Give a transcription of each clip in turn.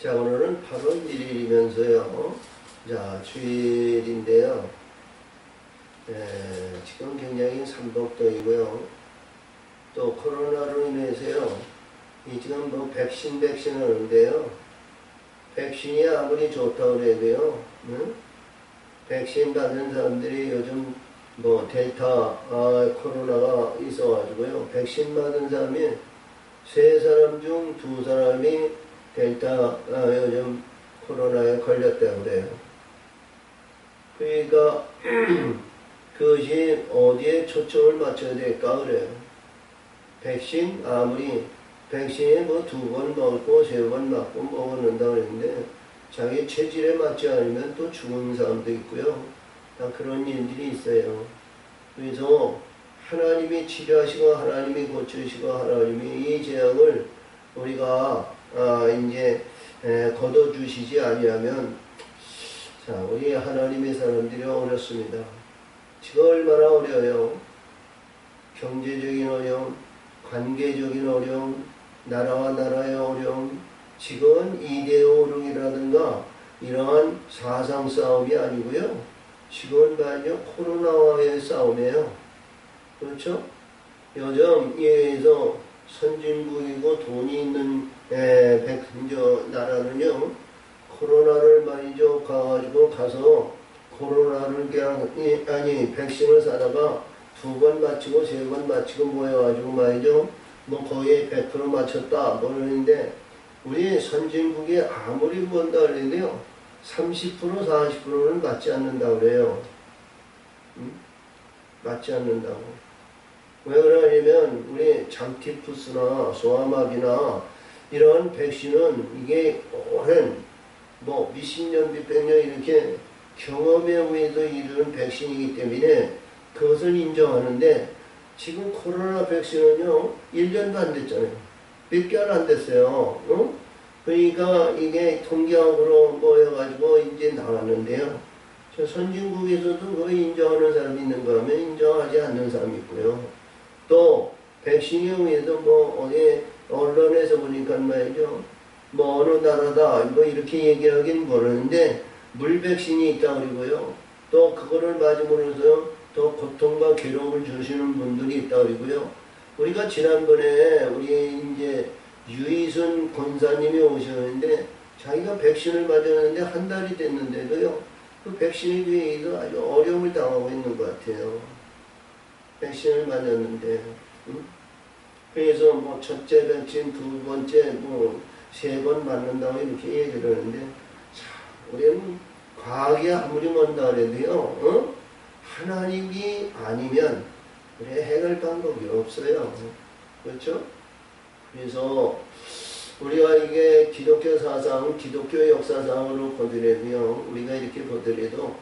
자, 오늘은 8월 1일이면서요. 자, 주일인데요. 지금 굉장히 삼복도이고요. 또 코로나로 인해서요. 이 지금 뭐 백신 하는데요. 백신이 아무리 좋다고 해도요. 응? 백신 받는 사람들이 요즘 뭐 델타 코로나가 있어가지고요. 백신 받은 사람이 3사람 중 2사람이 델타 요즘 코로나에 걸렸다고 그래요. 그러니까 그것이 어디에 초점을 맞춰야 될까 그래요. 백신 아무리 백신에 뭐 2번 먹고 3번 맞고 먹는다 그랬는데 자기 체질에 맞지 않으면 또 죽은 사람도 있고요. 다 그런 일들이 있어요. 그래서 하나님이 치료하시고 하나님이 고치시고 하나님이 이 재앙을 우리가 이제 걷어주시지 아니하면 자 우리 하나님의 사람들이 어렵습니다. 지금 얼마나 어려워요. 경제적인 어려움, 관계적인 어려움, 나라와 나라의 어려움, 지금 이데올로기라든가 이러한 사상 싸움이 아니고요. 지금 봐요 코로나와의 싸움이에요. 그렇죠? 요즘 이에서 선진국이고 돈이 있는 나라는요 코로나를 말이죠 가서 코로나를 그냥 백신을 사다가 2번 맞히고 3번 맞히고 모여가지고 말이죠 뭐 거의 100% 맞췄다 모르는데 우리 선진국이 아무리 뭔다 그래도요 30% 40%는 맞지 않는다고 그래요. 맞지 않는다고. 왜 그러냐면 우리 장티푸스나 소아마비나 이런 백신은 이게 오랜 뭐 몇십 년, 몇백 년 이렇게 경험에 의해서 이루는 백신이기 때문에 그것을 인정하는데 지금 코로나 백신은요 1년도 안 됐잖아요. 몇 개월 안 됐어요. 그러니까 이게 통계학으로 모여가지고 이제 나왔는데요. 저 선진국에서도 그걸 인정하는 사람이 있는가 하면 인정하지 않는 사람이 있고요. 또 백신에 의해서 뭐 어디 언론에서 보니까 말이죠. 뭐 어느 나라다 뭐 이렇게 얘기하긴 모르는데 물백신이 있다 그러고요. 또 그거를 맞음으로써 더 고통과 괴로움을 주시는 분들이 있다 그러고요. 우리가 지난번에 우리 이제 유이순 권사님이 오셨는데 자기가 백신을 맞았는데 한 달이 됐는데도요. 그 백신에 대해서 아주 어려움을 당하고 있는 것 같아요. 백신을 맞았는데 그래서 뭐 첫째 백신, 2번째, 뭐 3번 맞는다고 이렇게 얘기를 하는데 자, 우리는 과학이 아무리 뭔다 그래도요. 하나님이 아니면 우리 해결 방법이 없어요. 그렇죠? 그래서 우리가 이게 기독교 사상, 기독교 역사상으로 보더라도요. 우리가 이렇게 보더라도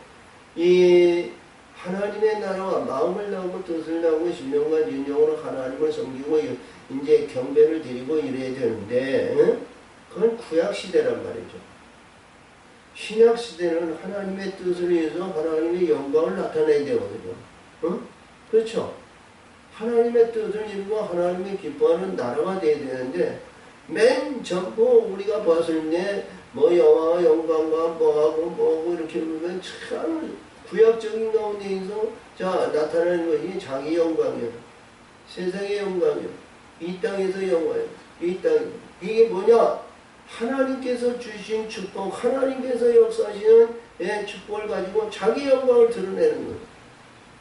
이 하나님의 나라와 마음을 나오고 뜻을 나오고 신령과 진정으로 하나님을 섬기고 이제 경배를 드리고 이래야 되는데 그건 구약시대란 말이죠. 신약시대는 하나님의 뜻을 위해서 하나님의 영광을 나타내야 되거든요. 그렇죠? 하나님의 뜻을 이루고 하나님이 기뻐하는 나라가 돼야 되는데 맨 전부 우리가 봤을 때 뭐 영화와 영광과 뭐하고 이렇게 보면 참 구약적인 가운데에서 자 나타나는 것이 자기 영광이에요. 세상의 영광이에요. 이 땅에서 영광이에요. 이 땅 이게 뭐냐? 하나님께서 주신 축복, 하나님께서 역사하시는 축복을 가지고 자기 영광을 드러내는 거예요.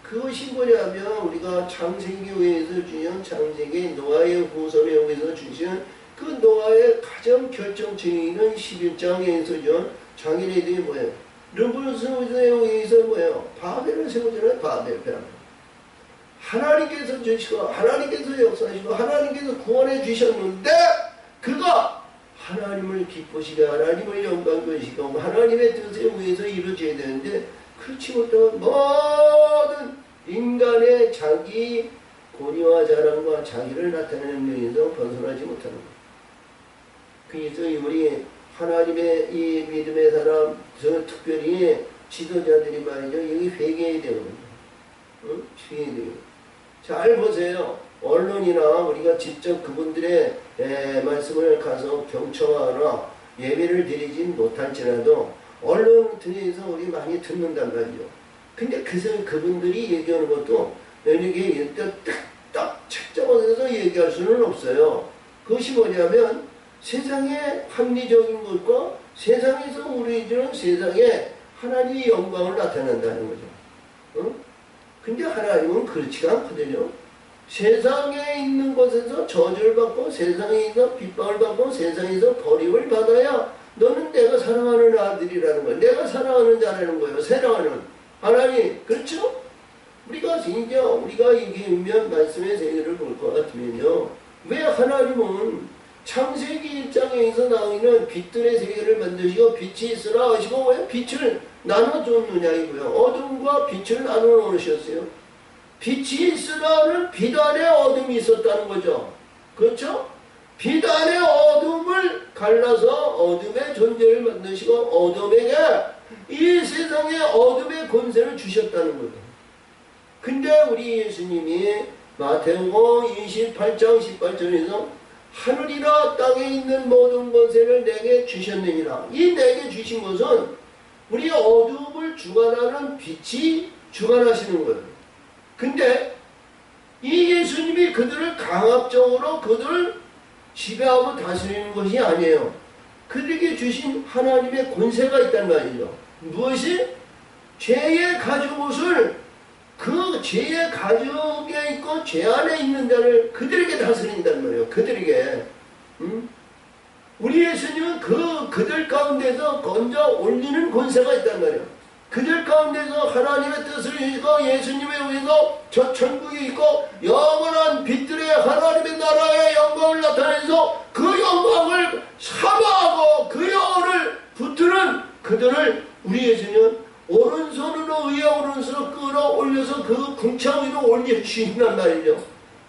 그것이 뭐냐면 우리가 창세기에서 주신 창세기 노아의 후손에 의해서 주신 그 노아의 가장 결정적인 11장에서 준 자기네들이 뭐예요? 르브스에 의해서 뭐예요? 바벨을 세우잖아요. 바벨. 하나님께서 주시고 하나님께서 역사하시고 하나님께서 구원해 주셨는데 그가 하나님을 기쁘시게 하나님을 영광되시고 하나님의 뜻에 의해서 이루어져야 되는데 그렇지 못하고 모든 인간의 자기 고리와 자랑과 자기를 나타내는 면에서 벗어나지 못하는 것. 그래서 우리 하나님의 이 믿음의 사람, 저 특별히 지도자들이 말이죠. 여기 회개해야 되거든요. 회개해야 돼요. 잘 보세요. 언론이나 우리가 직접 그분들의 말씀을 가서 경청하거나 예배를 드리진 못할지라도 언론 통해서 우리 많이 듣는단 말이죠. 근데 그분들이 얘기하는 것도 이렇게 딱 책정해서 얘기할 수는 없어요. 그것이 뭐냐면 세상의 합리적인 것과 세상에서 우리들은 세상에 하나님의 영광을 나타낸다는 거죠. 어? 근데 하나님은 그렇지가 않거든요. 세상에 있는 것에서 저주를 받고 세상에서 핍박을 받고 세상에서 버림을 받아야 너는 내가 사랑하는 아들이라는 거예요. 내가 사랑하는 자라는 거예요. 사랑하는 하나님. 그렇죠? 우리가 진짜 우리가 이게 면 말씀의 세계를 볼 것 같으면요. 왜 하나님은 창세기 1장에서 나오는 빛들의 세계를 만드시고 빛이 있으라 하시고 왜 빛을 나눠줬느냐 이고요. 어둠과 빛을 나눠 놓으셨어요. 빛이 있으라는 빛 안에 어둠이 있었다는 거죠. 그렇죠? 빛 안에 어둠을 갈라서 어둠의 존재를 만드시고 어둠에게 이 세상의 어둠의 권세를 주셨다는 거죠. 근데 우리 예수님이 마태복음 28장 18절에서 하늘이나 땅에 있는 모든 권세를 내게 주셨느니라. 이 내게 주신 것은 우리 어둠을 주관하는 빛이 주관하시는 거예요. 근데 이 예수님이 그들을 강압적으로 그들을 지배하고 다스리는 것이 아니에요. 그들에게 주신 하나님의 권세가 있단 말이죠. 무엇이? 죄의 가죽옷을 그 죄의 가죽에 있고 죄 안에 있는 자를 그들에게 다스린단 말이에요. 그들에게. 우리 예수님은 그들 가운데서 건져 올리는 권세가 있단 말이에요. 그들 가운데서 하나님의 뜻을 이루고 예수님에 의해서 저 천국에 있고 영원한 빛들의 하나님의 나라의 영광을 나타내서 그 영광을 사모하고 그 영혼을 붙드는 그들을 우리 예수님은 오른손으로 의의 오른손으로 끌어올려서 그 궁창 위로 올려주신단 말이죠.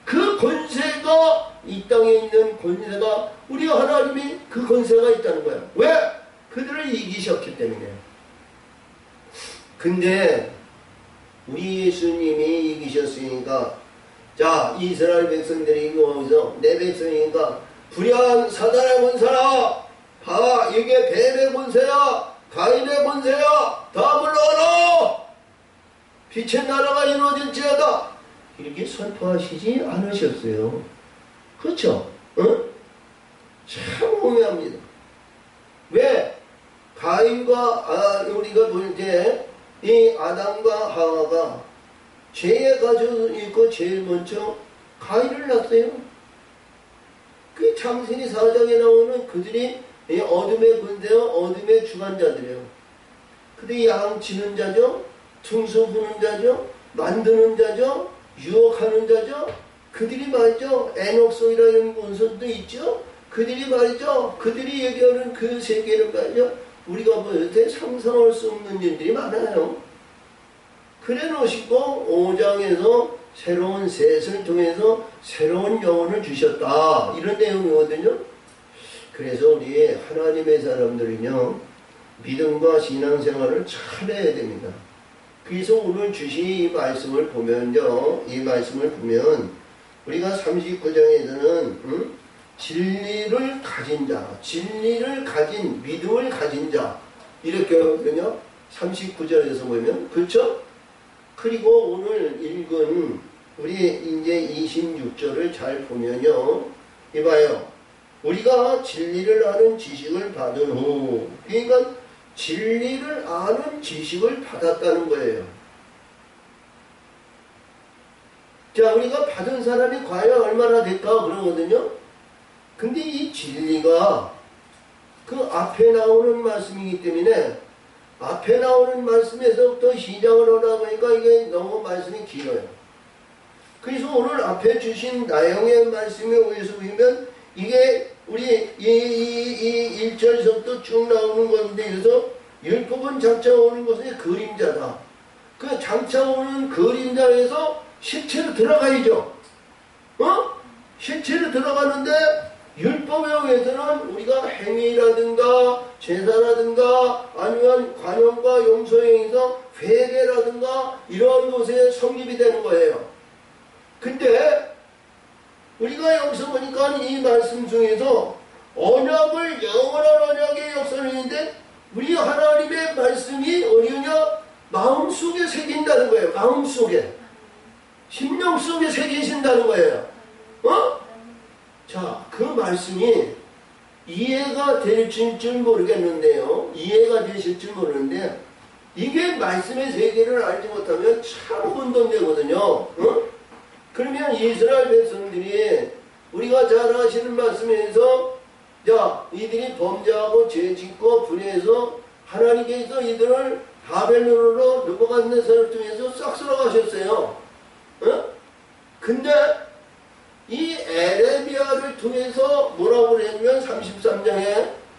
그 권세가 이 땅에 있는 권세가 우리 하나님이 그 권세가 있다는 거예요. 왜? 그들을 이기셨기 때문에. 근데 우리 예수님이 이기셨으니까 자 이스라엘 백성들이 여기서 내 백성이니까 불의한 사단의 권세라 봐 이게 뱀의 권세야 가인의 권세야 다 물러가라 빛의 나라가 이루어질지어다 이렇게 선포하시지 않으셨어요. 그렇죠? 응? 참 오묘합니다. 왜? 가인과 우리가 볼 때 이 아담과 하와가 죄의 가죽을 입고 제일 먼저 가인을 낳았어요. 그 창세기 4장에 나오는 그들이 어둠의 군대와 어둠의 주관자들이에요. 그들이 양치는 자죠, 충수 부는 자죠, 만드는 자죠, 유혹하는 자죠. 그들이 말이죠, 에녹소이라는 원소도 있죠. 그들이 말이죠, 그들이 얘기하는 그 세계를 말이죠. 우리가 볼 때 상상할 수 없는 일들이 많아요. 그래 놓으시고 5장에서 새로운 셋을 통해서 새로운 영혼을 주셨다. 이런 내용이거든요. 그래서 우리 하나님의 사람들은요. 믿음과 신앙생활을 잘해야 됩니다. 그래서 오늘 주신 이 말씀을 보면요. 이 말씀을 보면 우리가 39장에서는 진리를 가진 자, 진리를 가진, 믿음을 가진 자 이렇게 하거든요. 39절에서 보면 그렇죠? 그리고 오늘 읽은 우리 이제 26절을 잘 보면요. 이봐요. 우리가 진리를 아는 지식을 받은 후 그러니까 진리를 아는 지식을 받았다는 거예요. 자, 우리가 받은 사람이 과연 얼마나 될까 그러거든요. 근데 이 진리가 그 앞에 나오는 말씀이기 때문에 앞에 나오는 말씀에서부터 시작을 하다 보니까 이게 너무 말씀이 길어요. 그래서 오늘 앞에 주신 나영의 말씀에 의해서 보면 이게 우리 이 1절에서부터 쭉 나오는 건데 그래서 율법은 장차 오는 것은 그림자다. 그 장차 오는 그림자에서 실체로 들어가야죠. 실체로 들어가는데 율법에 의해서는 우리가 행위라든가 제사라든가 아니면 관용과 용서에 의해서 회개라든가 이러한 것에 성립이 되는 거예요. 근데 우리가 여기서 보니까 이 말씀 중에서 언약을 영원한 언약이 계신다는 거예요. 마음속에. 심령 속에 새겨 계신다는 거예요. 자, 그 말씀이 이해가 되실 줄 모르겠는데요. 이해가 되실 줄 모르는데 이게 말씀의 세계를 알지 못하면 참 혼돈되거든요. 그러면 이스라엘 백성들이 우리가 잘 아시는 말씀에서 자, 이들이 범죄하고 죄짓고 분해해서 하나님께서 이들을 바벨론으로 느부갓네살을 통해서 싹 쓸어가셨어요. 근데 이 에레미야를 통해서 뭐라고 그랬냐면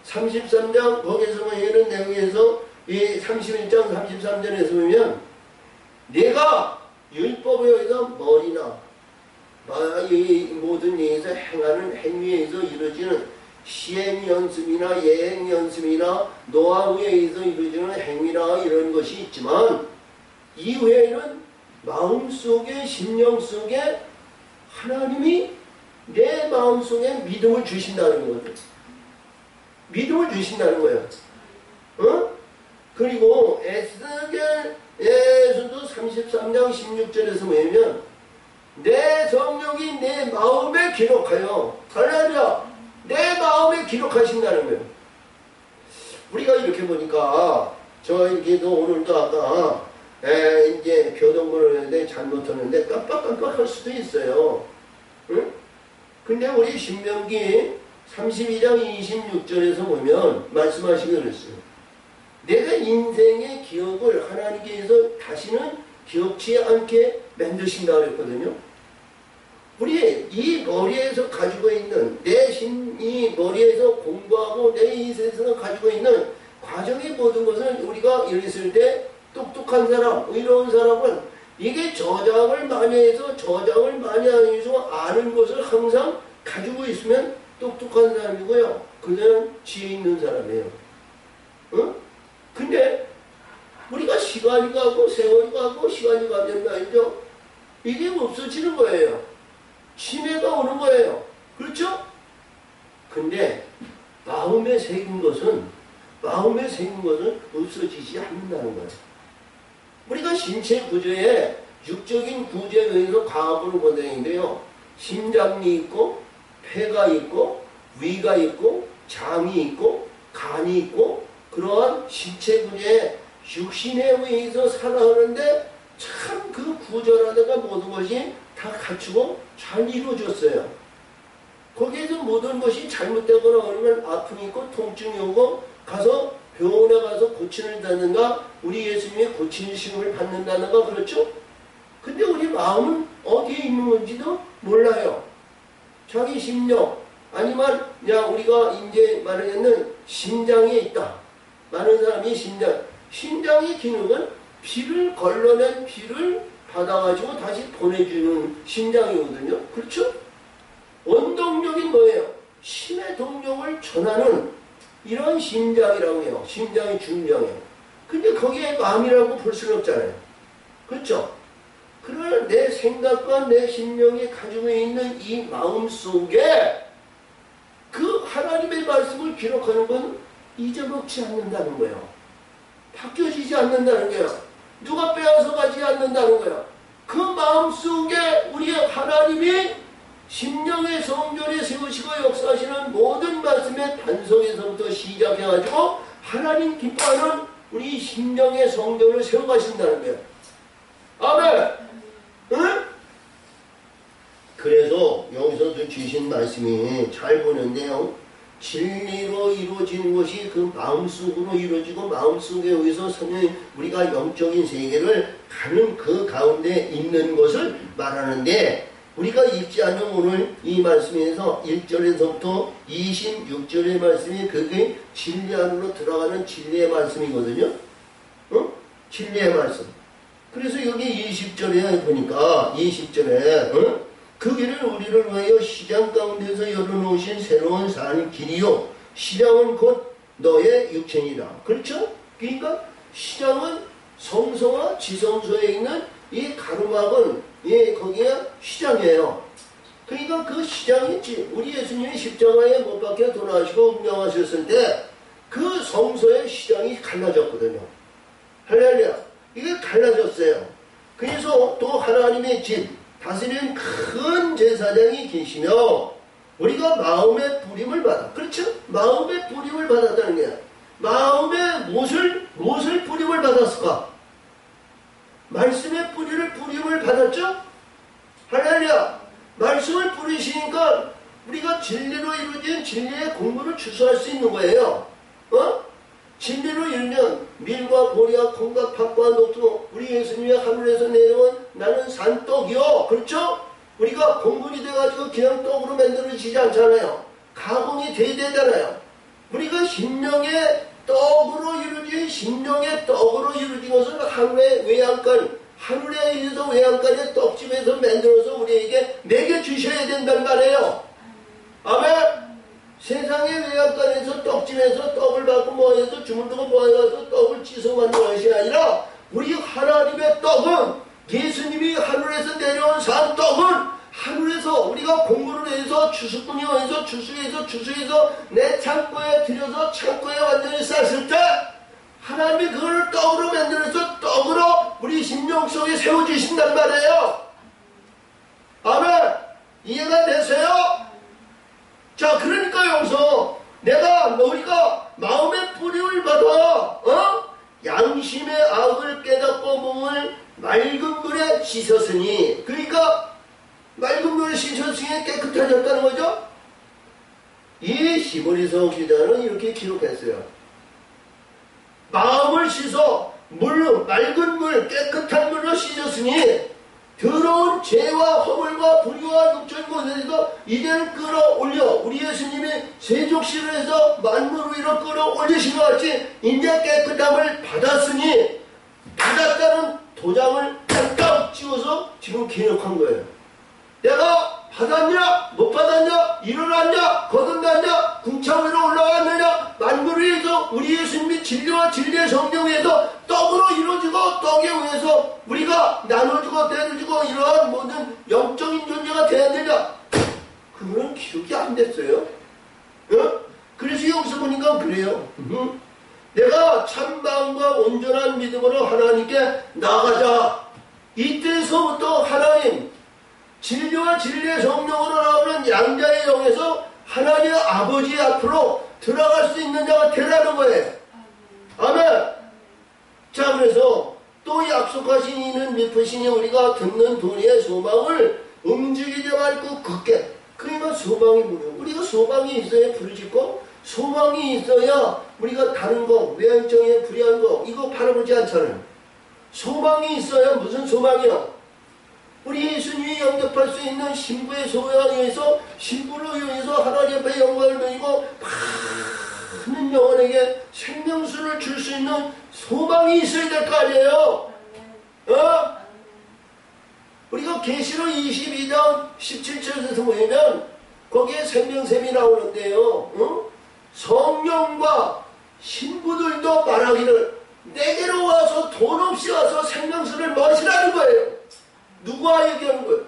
33장 거기에서 보이는 내용에서 이 31장 33절에서 보면 내가 율법에 의해서 머리나 이 모든 예에서 행하는 행위에 의해서 이루어지는 시행연습이나 예행연습이나 노하우에 의해서 이루어지는 행위나 이런 것이 있지만 이외에는 마음속에 심령 속에 하나님이 내 마음속에 믿음을 주신다는 거죠. 믿음을 주신다는 거예요. 그리고 에스겔에서도 33장 16절에서 보면 내 성령이 내 마음에 기록하여 할렐루야 내 마음에 기록하신다는 거예요. 우리가 이렇게 보니까 저에게도 오늘도 아까 이제 교동문을 했는데 잘못하는데 깜빡깜빡할 수도 있어요. 응? 근데 우리 신명기 32장 26절에서 보면 말씀하시기 그랬어요. 내가 인생의 기억을 하나님께서 다시는 기억치 않게 만드신다 그랬거든요. 우리 이 머리에서 가지고 있는 이 머리에서 공부하고 내 인생에서 가지고 있는 과정의 모든 것을 우리가 이랬을 때 똑똑한 사람, 의로운 사람은 이게 저장을 많이 해서 아는 것을 항상 가지고 있으면 똑똑한 사람이고요. 그는 지혜 있는 사람이에요. 근데 우리가 시간이 가고 세월이 가고 시간이 가면 말이죠. 이게 없어지는 거예요. 치매가 오는 거예요. 그렇죠? 근데 마음에 새긴 것은 없어지지 않는다는 거예요. 우리가 신체 구조에 육적인 구조에 의해서 과학으로 보내는데요. 심장이 있고 폐가 있고 위가 있고 장이 있고 간이 있고 그러한 신체 구조에 육신에 의해서 살아가는데 참 그 구조라든가 모든 것이 다 갖추고 잘 이루어졌어요. 거기에서 모든 것이 잘못되거나 그러면 아픔이 있고 통증이 오고 가서 병원에 가서 고치는다든가 우리 예수님이 고치심을 받는다든가 그렇죠? 근데 우리 마음은 어디에 있는 건지도 몰라요. 자기 심령 아니면 우리가 이제 말하는 심장에 있다. 많은 사람이 심장의 기능은 피를 걸러낸 피를 받아가지고 다시 보내주는 심장이거든요. 그렇죠? 원동력이 뭐예요? 심의 동력을 전하는 이런 심장이라고 해요. 심장이 중요해요. 근데 거기에 마음이라고 볼 수는 없잖아요. 그렇죠? 그러나 내 생각과 내 심령이 가지고 있는 이 마음 속에 그 하나님의 말씀을 기록하는 건 잊어먹지 않는다는 거예요. 바뀌어지지 않는다는 거예요. 누가 빼앗아 가지 않는다는 거예요. 그 마음 속에 우리 하나님이 심령의 성전에 세우시고 역사하시는 모든 말씀의 반석에서부터 시작해가지고 하나님 기뻐하는 우리 심령의 성전을 세워가신다는 거예요. 아멘! 응? 그래서 여기서도 주신 말씀이 잘 보는데요. 진리로 이루어지는 것이 그 마음속으로 이루어지고 마음속에 의해서 우리가 영적인 세계를 가는 그 가운데 있는 것을 말하는데 우리가 읽지 않은 오늘 이 말씀에서 1절에서부터 26절의 말씀이 그게 진리 안으로 들어가는 진리의 말씀이거든요. 진리의 말씀. 그래서 여기 20절에 보니까 20절에 그 길은 우리를 위하여 시장 가운데서 열어놓으신 새로운 산 길이요 시장은 곧 너의 육체니라. 그렇죠? 그러니까 시장은 성소와 지성소에 있는 이 가로막은 거기에 시장이에요. 그러니까 그 시장이 있지. 우리 예수님이 십자가에 못 박혀 돌아가시고 운명하셨을 때 그 성소의 시장이 갈라졌거든요. 할렐루야. 이게 갈라졌어요. 그래서 또 하나님의 집, 다스리는 큰 제사장이 계시며 우리가 마음의 부림을 받아. 그렇죠? 마음의 부림을 받았다는 거야. 마음의 무엇을 부림을 받았을까? 말씀의 부림을 받았죠? 할렐루야! 말씀을 부리시니까 우리가 진리로 이루어진 진리의 공부를 추수할 수 있는 거예요. 진리로 이루면 밀과 보리와 콩과 팥과 녹두, 우리 예수님이 하늘에서 내려온 나는 산떡이요. 그렇죠? 우리가 공분이 돼가지고 그냥 떡으로 만들어지지 않잖아요. 가공이 돼야 되잖아요. 우리가 심령의 떡으로 이루어진 것은 하늘의 외양간, 하늘에 의해서 외양간의 떡집에서 만들어서 우리에게 먹여주셔야 된단 말이에요. 아멘! 세상의 외양간에서 떡집에서 떡을 받고 뭐해서 주물르고 뭐해서 떡을 찢어 만든 것이 아니라 우리 하나님의 떡은 예수님이 하늘에서 내려온 산 떡은 하늘에서 우리가 공부를 해서 주수꾼이 해서 주수해서 내 창고에 들여서 창고에 완전히 쌌을 때 하나님이 그걸 떡으로 만들어서 떡으로 우리 심령 속에 세워주신단 말이에요. 아멘. 이해가 되세요? 자, 그러니까 여기서 우리가 마음의 뿌림을 받아 양심의 악을 깨닫고 몸을 맑은 물에 씻었으니, 그러니까 맑은 물에 씻었으니 깨끗해졌다는 거죠. 이 히브리서 기자는 이렇게 기록했어요. 마음을 씻어 맑은 물, 깨끗한 물로 씻었으니 더러운 죄와 허물과 불의와 육적인 것에서 이제는 끌어올려 우리 예수님이 세족실을 해서 만물 위로 끌어올리신 것 같이 이제 깨끗함을 받았다는 도장을 딱 찍어서 지금 기록한 거예요. 내가 받았냐? 못 받았냐? 일어났냐? 거듭났냐? 궁창 위로 올라왔느냐? 만물을 위해서 우리 예수님이 진리와 진리의 성령 위해서 떡으로 이루어지고 떡에 의해서 우리가 나눠주고 때려주고 이러한 모든 영적인 존재가 돼야 되냐? 그거는 기록이 안 됐어요. 그래서 여기서 보니까 그래요. 내가 참 마음과 온전한 믿음으로 하나님께 나가자. 이때서부터 하나님 진리와 진리의 성령으로 나오는 양자의 영에서 하나님의 아버지 앞으로 들어갈 수 있는 자가 되라는 거예요. 아멘. 자, 그래서 또 약속하신 이는 미쁘시니 우리가 듣는 도리의 소망을 움직이지 말고 굳게. 그러니까 소망이 뭐예요? 우리가 소망이 있어야 부르짖고 소망이 있어야 우리가 다른 거, 외향적인 불의한 거 이거 바라보지 않잖아요. 소망이 있어야 무슨 소망이요? 우리 예수님이 영접할 수 있는 신부의 소망에 의해서 신부로 인해서 하나님 앞에 영광을 드리고 많은 영혼에게 생명수를 줄 수 있는 소망이 있어야 될 거 아니에요. 우리가 계시록 22장 17절에서 보면 거기에 생명샘이 나오는데요. 성령과 신부들도 말하기를 내게로 와서 돈 없이 와서 생명수를 마시라는 거예요. 누가 얘기하는 거예요?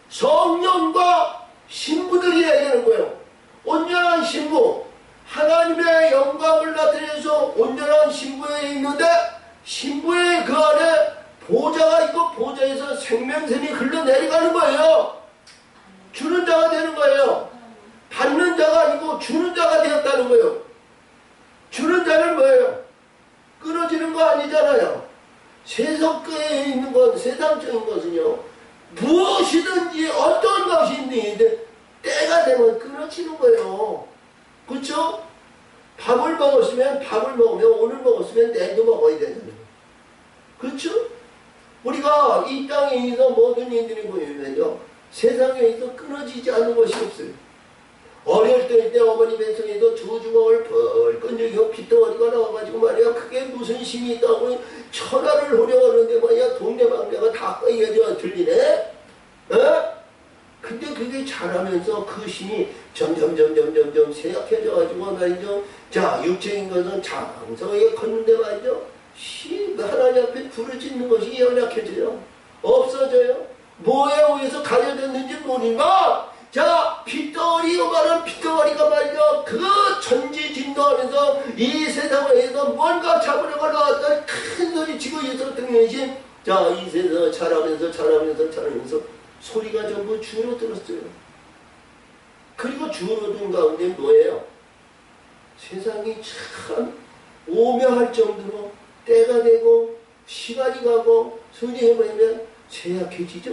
성령과 신부들이 얘기하는 거예요. 온전한 신부, 하나님의 영광을 나타내서 온전한 신부에 있는데 신부의 그 안에 보좌가 있고 보좌에서 생명샘이 흘러내려가는 거예요. 주는 자가 되는 거예요. 받는 자가 아니고 주는 자가 되었다는 거예요. 주는 자는 뭐예요? 끊어지는 거 아니잖아요. 세속에 있는 건, 세상적인 것은요, 무엇이든지 어떤 것이 있는데 때가 되면 끊어지는 거예요. 그렇죠? 밥을 먹으면 오늘 먹었으면 내일도 먹어야 되잖아요. 그렇죠? 우리가 이 땅에 있어 모든 일들이 보이면요, 세상에 있어 끊어지지 않는 것이 없어요. 어릴 때 어머니 뱃속에도 두 주먹을 벌건 적이 핏덩어리가 나와가지고 말이야, 그게 무슨 힘이 있다고 천하를 호령하는데 말이야, 동네방네가 다 꺼이어져 들리네? 근데 그게 자라면서 그 힘이 점점 쇠약해져가지고 말이죠. 자, 육체인 것은 장성하게 컸는데 말이죠. 하나님 앞에 부르짖는 것이 연약해져요. 없어져요. 뭐에 의해서 가려졌는지 모르니까 자, 핏덩어리가 말은 핏덩어리가 말이죠. 그 천지진도하면서 이 세상에서 뭔가 잡으려고 나왔던 큰 소리 치고 있었던 것이 자, 이세서 자라면서 소리가 전부 줄어들었어요. 그리고 줄어든 가운데 뭐예요? 세상이 참 오묘할 정도로 때가 되고 시간이 가고 성령에 보면 쇠약해지죠?